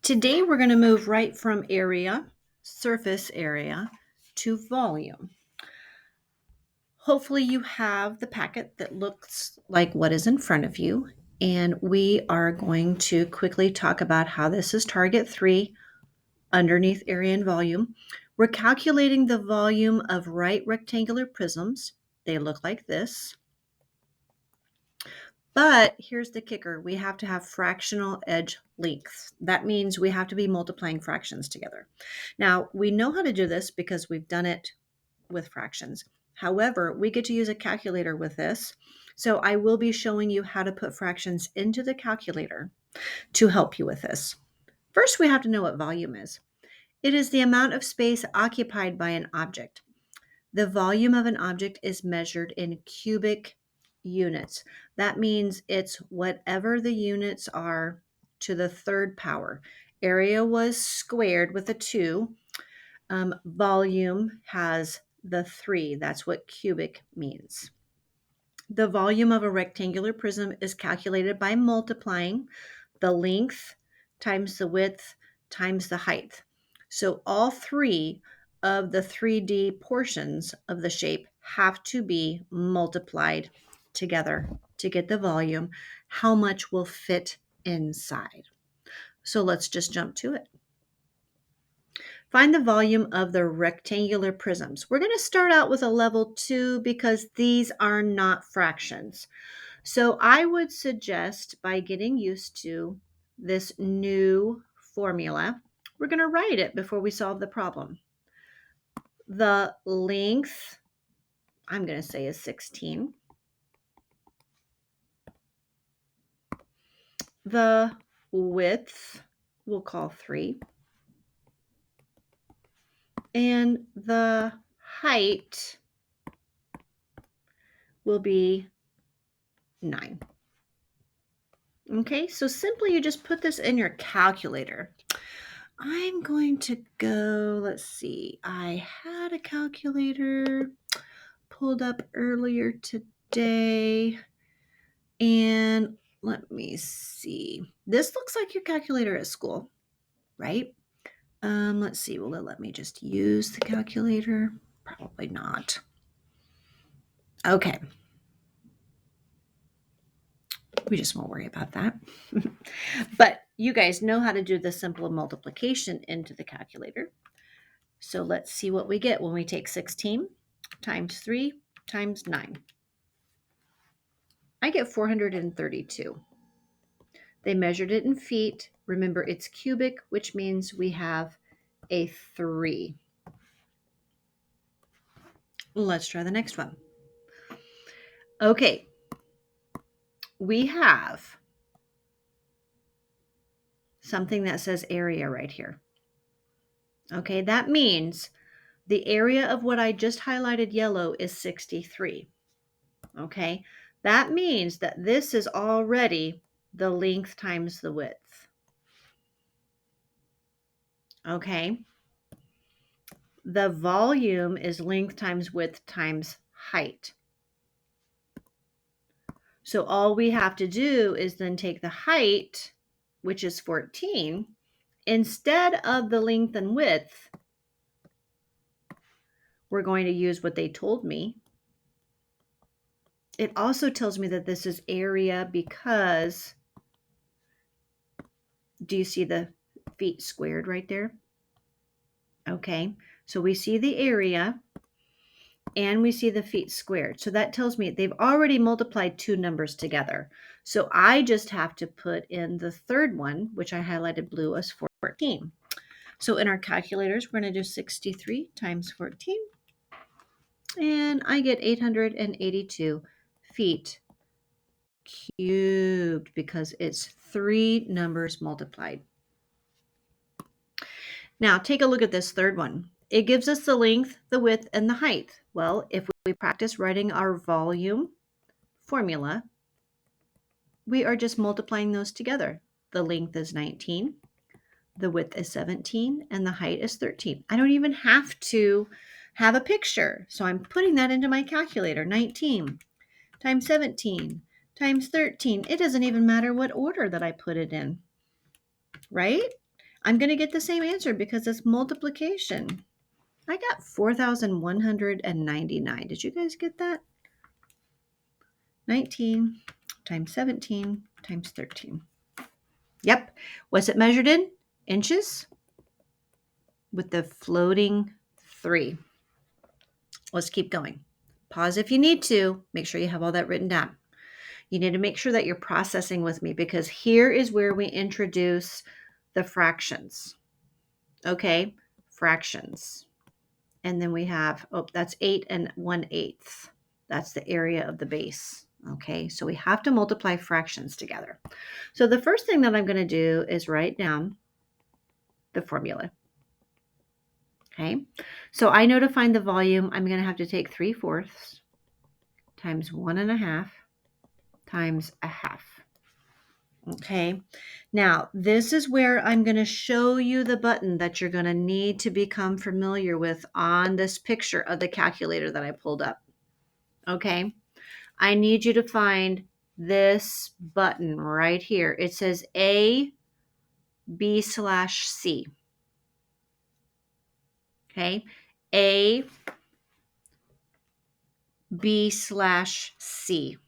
Today we're going to move right from area, surface area, to volume. Hopefully you have the packet that looks like what is in front of you, and we are going to quickly talk about how this is target 3 underneath area and volume. We're calculating the volume of right rectangular prisms. They look like this. But here's the kicker. We have to have fractional edge lengths. That means we have to be multiplying fractions together. Now, we know how to do this because we've done it with fractions. However, we get to use a calculator with this. So I will be showing you how to put fractions into the calculator to help you with this. First, we have to know what volume is. It is the amount of space occupied by an object. The volume of an object is measured in cubic units. That means it's whatever the units are to the third power. Area was squared with a 2. Volume has the 3. That's what cubic means. The volume of a rectangular prism is calculated by multiplying the length times the width times the height. So all 3 of the 3D portions of the shape have to be multiplied together to get the volume, how much will fit inside. So let's just jump to it. Find the volume of the rectangular prisms. We're going to start out with a level 2 because these are not fractions. So I would suggest, by getting used to this new formula, we're going to write it before we solve the problem. The length, I'm going to say, is 16. The width, we'll call 3. And the height will be 9. Okay, so simply you just put this in your calculator. I'm going to go, let's see, I had a calculator pulled up earlier today, and let me see. This looks like your calculator at school, right? Let's see, will it let me just use the calculator? Probably not. Okay. We just won't worry about that. But you guys know how to do the simple multiplication into the calculator. So let's see what we get when we take 16 times 3 times 9. I get 432. They measured it in feet. Remember, it's cubic, which means we have a 3. Let's try the next one. Okay. We have something that says area right here. Okay, that means the area of what I just highlighted yellow is 63. Okay, that means that this is already the length times the width. Okay, the volume is length times width times height. So all we have to do is then take the height, which is 14, instead of the length and width, we're going to use what they told me. It also tells me that this is area because, do you see the feet squared right there? Okay, so we see the area and we see the feet squared. So that tells me they've already multiplied 2 numbers together. So I just have to put in the third one, which I highlighted blue, as 14. So in our calculators, we're going to do 63 times 14. And I get 882 feet cubed because it's 3 numbers multiplied. Now take a look at this third one. It gives us the length, the width, and the height. Well, if we practice writing our volume formula, we are just multiplying those together. The length is 19, the width is 17, and the height is 13. I don't even have to have a picture. So I'm putting that into my calculator. 19 times 17 times 13. It doesn't even matter what order that I put it in, right? I'm going to get the same answer because it's multiplication. I got 4,199. Did you guys get that? 19 times 17 times 13. Yep. What's it measured in? Inches with the floating 3. Let's keep going. Pause if you need to. Make sure you have all that written down. You need to make sure that you're processing with me because here is where we introduce the fractions. Okay, fractions. And then we have, that's 8 1/8. That's the area of the base. Okay, so we have to multiply fractions together. So the first thing that I'm going to do is write down the formula. Okay, so I know to find the volume, I'm going to have to take 3/4 times 1.5 times 1/2. Okay, now this is where I'm going to show you the button that you're going to need to become familiar with on this picture of the calculator that I pulled up. Okay, I need you to find this button right here. It says A, B/C. Okay, A, B/C.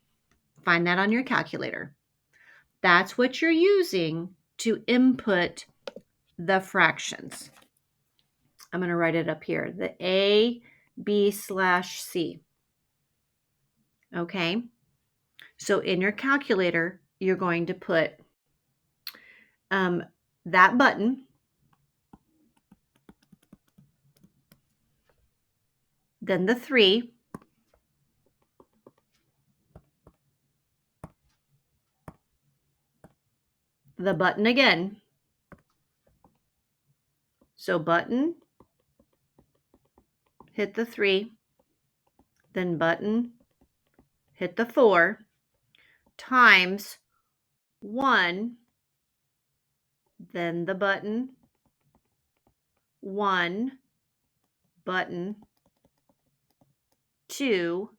Find that on your calculator. That's what you're using to input the fractions. I'm going to write it up here. The A, B/C. Okay. So in your calculator, you're going to put that button, then the 3, the button again. So button, hit the 3, then button, hit the 4, times 1, then the button, 1, button, 2,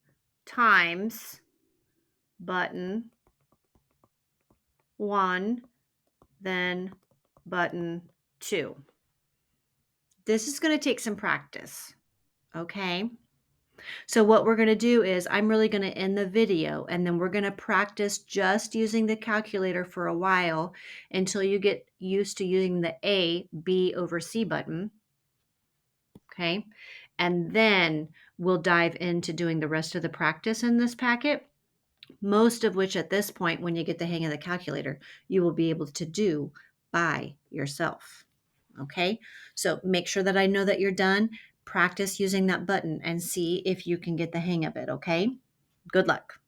times button, 1, then button, 2. This is going to take some practice, okay? So what we're going to do is I'm really going to end the video and then we're going to practice just using the calculator for a while until you get used to using the A, B over C button, okay? And then we'll dive into doing the rest of the practice in this packet, most of which at this point, when you get the hang of the calculator, you will be able to do by yourself. Okay, so make sure that I know that you're done. Practice using that button and see if you can get the hang of it. Okay, good luck.